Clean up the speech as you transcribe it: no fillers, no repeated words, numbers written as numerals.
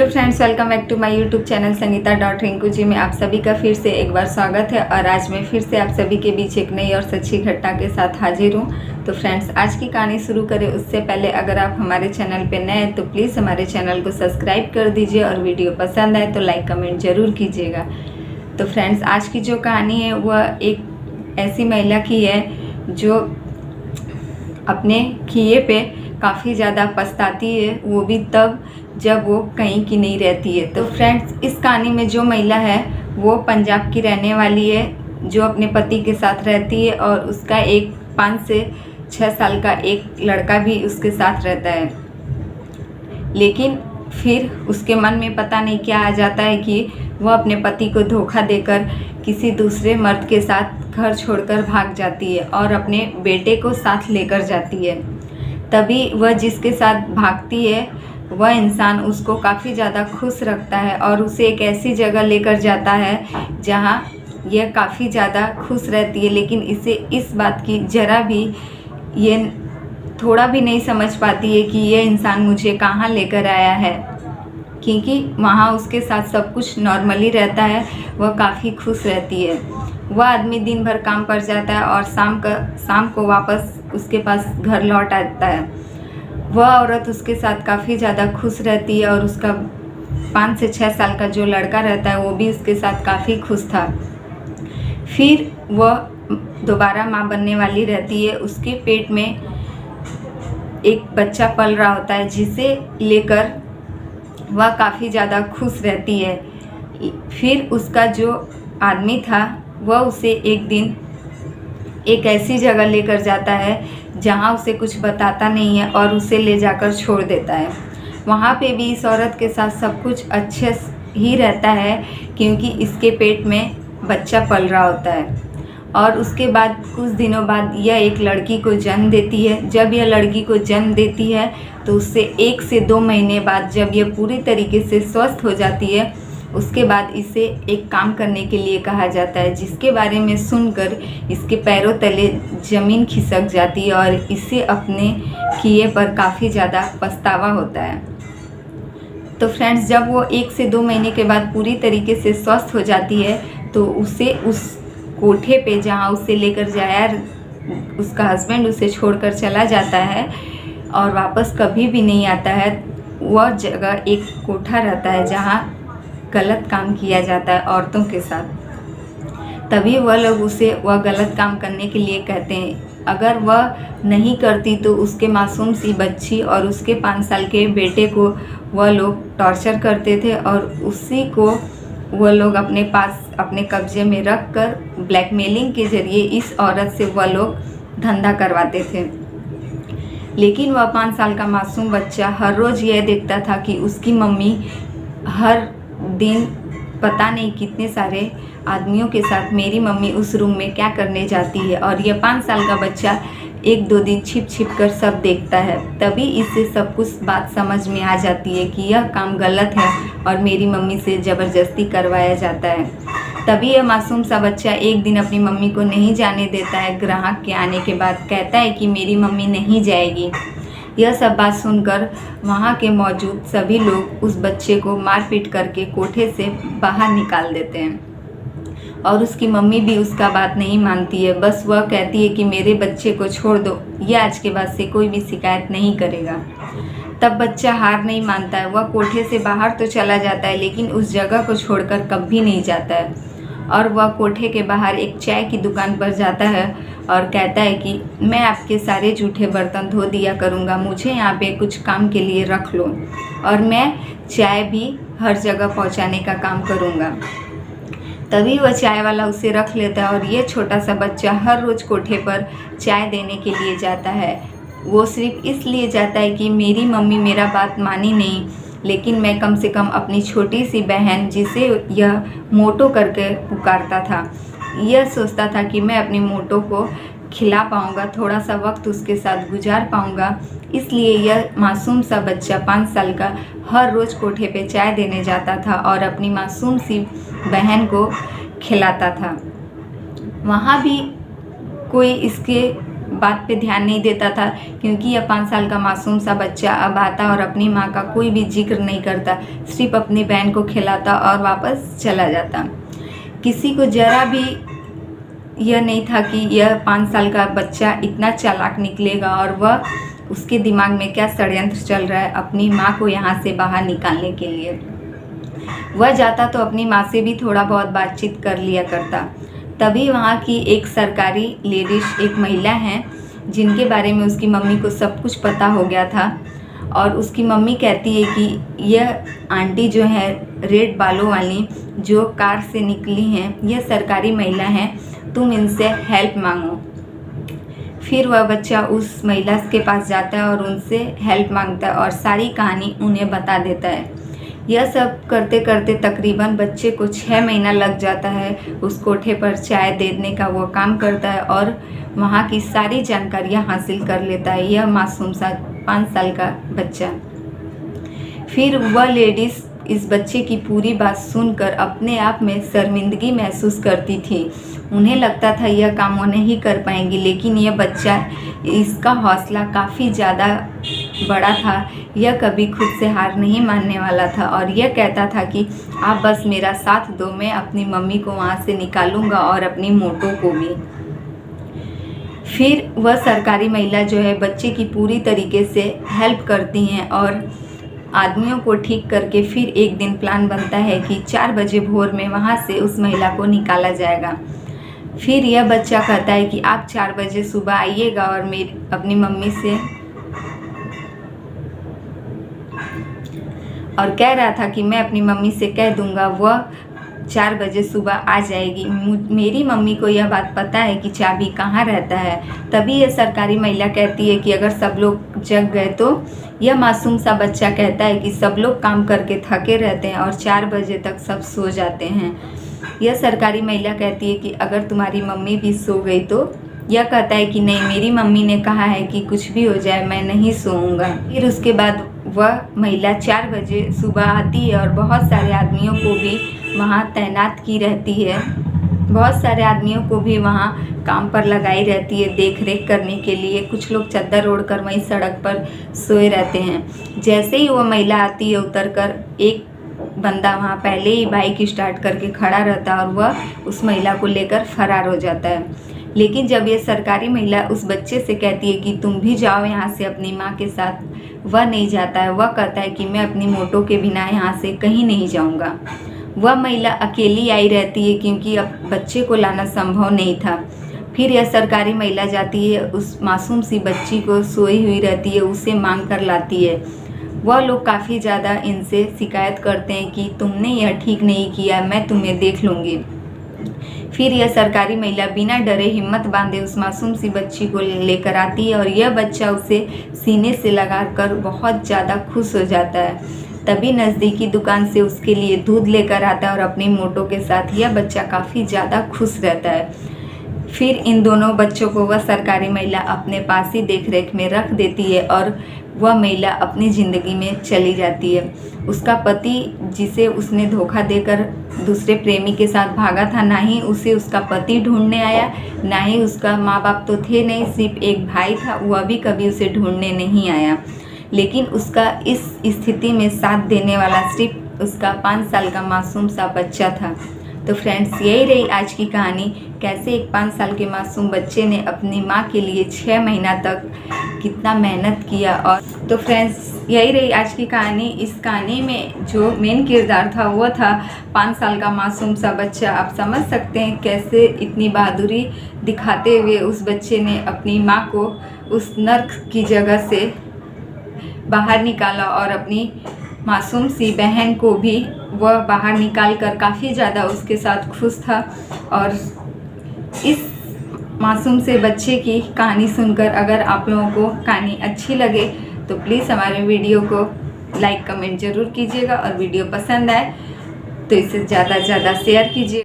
Hello friends, welcome back to my YouTube channel Sangeeta dot Rinku ji में आप सभी का फिर से एक बार स्वागत है। और आज मैं फिर से आप सभी के बीच एक नई और सच्ची घटना के साथ हाजिर हूँ। तो फ्रेंड्स, आज की कहानी शुरू करें उससे पहले अगर आप हमारे चैनल पे नए हैं तो प्लीज़ हमारे चैनल को सब्सक्राइब कर दीजिए और वीडियो पसंद आए तो लाइक कमेंट ज़रूर कीजिएगा। तो फ्रेंड्स, आज की जो कहानी है वह एक ऐसी महिला की है जो अपने किए पे काफ़ी ज़्यादा पछताती है, वो भी तब जब वो कहीं की नहीं रहती है। तो फ्रेंड्स, इस कहानी में जो महिला है वो पंजाब की रहने वाली है, जो अपने पति के साथ रहती है और उसका एक 5 से 6 साल का एक लड़का भी उसके साथ रहता है। लेकिन फिर उसके मन में पता नहीं क्या आ जाता है कि वह अपने पति को धोखा देकर किसी दूसरे मर्द के साथ घर छोड़कर भाग जाती है और अपने बेटे को साथ लेकर जाती है। तभी वह जिसके साथ भागती है वह इंसान उसको काफ़ी ज़्यादा खुश रखता है और उसे एक ऐसी जगह लेकर जाता है जहाँ यह काफ़ी ज़्यादा खुश रहती है। लेकिन इसे इस बात की ज़रा भी ये थोड़ा भी नहीं समझ पाती है कि यह इंसान मुझे कहाँ लेकर आया है, क्योंकि वहाँ उसके साथ सब कुछ नॉर्मली रहता है, वह काफ़ी खुश रहती है। वह आदमी दिन भर काम पर जाता है और शाम को वापस उसके पास घर लौट आता है। वह औरत उसके साथ काफ़ी ज़्यादा खुश रहती है और उसका 5 से 6 साल का जो लड़का रहता है वो भी उसके साथ काफ़ी खुश था। फिर वह दोबारा माँ बनने वाली रहती है। उसके पेट में एक बच्चा पल रहा होता है जिसे लेकर वह काफ़ी ज़्यादा खुश रहती है। फिर उसका जो आदमी था वह उसे एक दिन एक ऐसी जगह लेकर जाता है जहाँ उसे कुछ बताता नहीं है और उसे ले जाकर छोड़ देता है। वहाँ पे भी इस औरत के साथ सब कुछ अच्छे ही रहता है, क्योंकि इसके पेट में बच्चा पल रहा होता है। और उसके बाद कुछ दिनों बाद यह एक लड़की को जन्म देती है। जब यह लड़की को जन्म देती है तो उससे 1 से 2 महीने बाद जब यह पूरी तरीके से स्वस्थ हो जाती है, उसके बाद इसे एक काम करने के लिए कहा जाता है, जिसके बारे में सुनकर इसके पैरों तले ज़मीन खिसक जाती है और इसे अपने किए पर काफ़ी ज़्यादा पछतावा होता है। तो फ्रेंड्स, जब वो 1 से 2 महीने के बाद पूरी तरीके से स्वस्थ हो जाती है तो उसे उस कोठे पे जहाँ उसे लेकर जाया उसका हस्बैंड उसे छोड़कर चला जाता है और वापस कभी भी नहीं आता है। वह जगह एक कोठा रहता है जहाँ गलत काम किया जाता है औरतों के साथ। तभी वह लोग उसे वह गलत काम करने के लिए कहते हैं। अगर वह नहीं करती तो उसके मासूम सी बच्ची और उसके 5 साल के बेटे को वह लोग टॉर्चर करते थे और उसी को वह लोग अपने पास अपने कब्जे में रख कर ब्लैकमेलिंग के ज़रिए इस औरत से वह लोग धंधा करवाते थे। लेकिन वह 5 साल का मासूम बच्चा हर रोज़ यह देखता था कि उसकी मम्मी हर दिन पता नहीं कितने सारे आदमियों के साथ मेरी मम्मी उस रूम में क्या करने जाती है। और यह 5 साल का बच्चा 1-2 दिन छिप कर सब देखता है। तभी इससे सब कुछ बात समझ में आ जाती है कि यह काम गलत है और मेरी मम्मी से ज़बरदस्ती करवाया जाता है। तभी यह मासूम सा बच्चा एक दिन अपनी मम्मी को नहीं जाने देता है। ग्राहक के आने के बाद कहता है कि मेरी मम्मी नहीं जाएगी। यह सब बात सुनकर वहाँ के मौजूद सभी लोग उस बच्चे को मारपीट करके कोठे से बाहर निकाल देते हैं और उसकी मम्मी भी उसका बात नहीं मानती है। बस वह कहती है कि मेरे बच्चे को छोड़ दो, यह आज के बाद से कोई भी शिकायत नहीं करेगा। तब बच्चा हार नहीं मानता है। वह कोठे से बाहर तो चला जाता है लेकिन उस जगह को छोड़कर कभी नहीं जाता है और वह कोठे के बाहर एक चाय की दुकान पर जाता है और कहता है कि मैं आपके सारे जूठे बर्तन धो दिया करूँगा, मुझे यहाँ पे कुछ काम के लिए रख लो और मैं चाय भी हर जगह पहुँचाने का काम करूँगा। तभी वह चाय वाला उसे रख लेता है और ये छोटा सा बच्चा हर रोज़ कोठे पर चाय देने के लिए जाता है। वो सिर्फ इसलिए जाता है कि मेरी मम्मी मेरा बात मानी नहीं, लेकिन मैं कम से कम अपनी छोटी सी बहन जिसे यह मोटो करके पुकारता था, यह सोचता था कि मैं अपनी मोटो को खिला पाऊँगा, थोड़ा सा वक्त उसके साथ गुजार पाऊँगा। इसलिए यह मासूम सा बच्चा 5 साल का हर रोज़ कोठे पे चाय देने जाता था और अपनी मासूम सी बहन को खिलाता था। वहाँ भी कोई इसके बात पे ध्यान नहीं देता था, क्योंकि यह 5 साल का मासूम सा बच्चा अब आता और अपनी माँ का कोई भी जिक्र नहीं करता, सिर्फ अपनी बहन को खिलाता और वापस चला जाता। किसी को जरा भी यह नहीं था कि यह 5 साल का बच्चा इतना चालाक निकलेगा और वह उसके दिमाग में क्या षड्यंत्र चल रहा है अपनी माँ को यहाँ से बाहर निकालने के लिए। वह जाता तो अपनी माँ से भी थोड़ा बहुत बातचीत कर लिया करता। तभी वहाँ की एक सरकारी लेडीज, एक महिला हैं जिनके बारे में उसकी मम्मी को सब कुछ पता हो गया था, और उसकी मम्मी कहती है कि यह आंटी जो है रेड बालों वाली जो कार से निकली हैं, यह सरकारी महिला हैं, तुम इनसे हेल्प मांगो। फिर वह बच्चा उस महिला के पास जाता है और उनसे हेल्प मांगता है और सारी कहानी उन्हें बता देता है। यह सब करते करते तकरीबन बच्चे को 6 महीना लग जाता है। उस कोठे पर चाय देने का वो काम करता है और वहाँ की सारी जानकारियाँ हासिल कर लेता है यह मासूम सा 5 साल का बच्चा। फिर वह लेडीज़ इस बच्चे की पूरी बात सुनकर अपने आप में शर्मिंदगी महसूस करती थी। उन्हें लगता था यह काम वो नहीं कर पाएंगी, लेकिन यह बच्चा, इसका हौसला काफ़ी ज़्यादा बड़ा था। यह कभी खुद से हार नहीं मानने वाला था और यह कहता था कि आप बस मेरा साथ दो, मैं अपनी मम्मी को वहाँ से निकालूंगा और अपनी मोटो को भी। फिर वह सरकारी महिला जो है बच्चे की पूरी तरीके से हेल्प करती हैं और आदमियों को ठीक करके फिर एक दिन प्लान बनता है कि 4 बजे भोर में वहाँ से उस महिला को निकाला जाएगा। फिर यह बच्चा कहता है कि आप 4 बजे सुबह आइएगा और मेरी अपनी मम्मी से, और कह रहा था कि मैं अपनी मम्मी से कह दूंगा वह 4 बजे सुबह आ जाएगी। मेरी मम्मी को यह बात पता है कि चाबी कहाँ रहता है। तभी यह सरकारी महिला कहती है कि अगर सब लोग जग गए तो। यह मासूम सा बच्चा कहता है कि सब लोग काम करके थके रहते हैं और 4 बजे तक सब सो जाते हैं। यह सरकारी महिला कहती है कि अगर तुम्हारी मम्मी भी सो गई तो। यह कहता है कि नहीं, मेरी मम्मी ने कहा है कि कुछ भी हो जाए मैं नहीं सोऊंगा। फिर उसके बाद वह महिला 4 बजे सुबह आती है और बहुत सारे आदमियों को भी वहाँ तैनात की रहती है। बहुत सारे आदमियों को भी वहाँ काम पर लगाई रहती है देख रेख करने के लिए। कुछ लोग चद्दर ओढ़कर वहीं सड़क पर सोए रहते हैं। जैसे ही वह महिला आती है उतरकर एक बंदा वहाँ पहले ही बाइक स्टार्ट करके खड़ा रहता है और वह उस महिला को लेकर फरार हो जाता है। लेकिन जब ये सरकारी महिला उस बच्चे से कहती है कि तुम भी जाओ यहाँ से अपनी माँ के साथ, वह नहीं जाता है। वह कहता है कि मैं अपनी मोटो के बिना यहाँ से कहीं नहीं जाऊँगा। वह महिला अकेली आई रहती है क्योंकि अब बच्चे को लाना संभव नहीं था। फिर यह सरकारी महिला जाती है, उस मासूम सी बच्ची को सोई हुई रहती है उसे मांग कर लाती है। वह लोग काफ़ी ज़्यादा इनसे शिकायत करते हैं कि तुमने यह ठीक नहीं किया, मैं तुम्हें देख लूँगी। फिर यह सरकारी महिला बिना डरे हिम्मत बांधे उस मासूम सी बच्ची को लेकर आती है और यह बच्चा उसे सीने से लगाकर बहुत ज़्यादा खुश हो जाता है। तभी नज़दीकी दुकान से उसके लिए दूध लेकर आता है और अपनी मोटो के साथ यह बच्चा काफ़ी ज़्यादा खुश रहता है। फिर इन दोनों बच्चों को वह सरकारी महिला अपने पास ही देख रेख में रख देती है और वह महिला अपनी ज़िंदगी में चली जाती है। उसका पति, जिसे उसने धोखा देकर दूसरे प्रेमी के साथ भागा था, ना ही उसे उसका पति ढूंढने आया, ना ही उसका माँ बाप तो थे नहीं, सिर्फ एक भाई था, वह भी कभी उसे ढूंढने नहीं आया। लेकिन उसका इस स्थिति में साथ देने वाला सिर्फ उसका 5 साल का मासूम सा बच्चा था। तो फ्रेंड्स, यही रही आज की कहानी, कैसे एक 5 साल के मासूम बच्चे ने अपनी माँ के लिए 6 महीना तक कितना मेहनत किया। और तो फ्रेंड्स, यही रही आज की कहानी। इस कहानी में जो मेन किरदार था वो था 5 साल का मासूम सा बच्चा। आप समझ सकते हैं कैसे इतनी बहादुरी दिखाते हुए उस बच्चे ने अपनी माँ को उस नर्क की जगह से बाहर निकाला और अपनी मासूम सी बहन को भी वह बाहर निकाल कर काफ़ी ज़्यादा उसके साथ खुश था। और इस मासूम से बच्चे की कहानी सुनकर अगर आप लोगों को कहानी अच्छी लगे तो प्लीज़ हमारे वीडियो को लाइक कमेंट ज़रूर कीजिएगा और वीडियो पसंद आए तो इसे ज़्यादा से ज़्यादा शेयर कीजिए।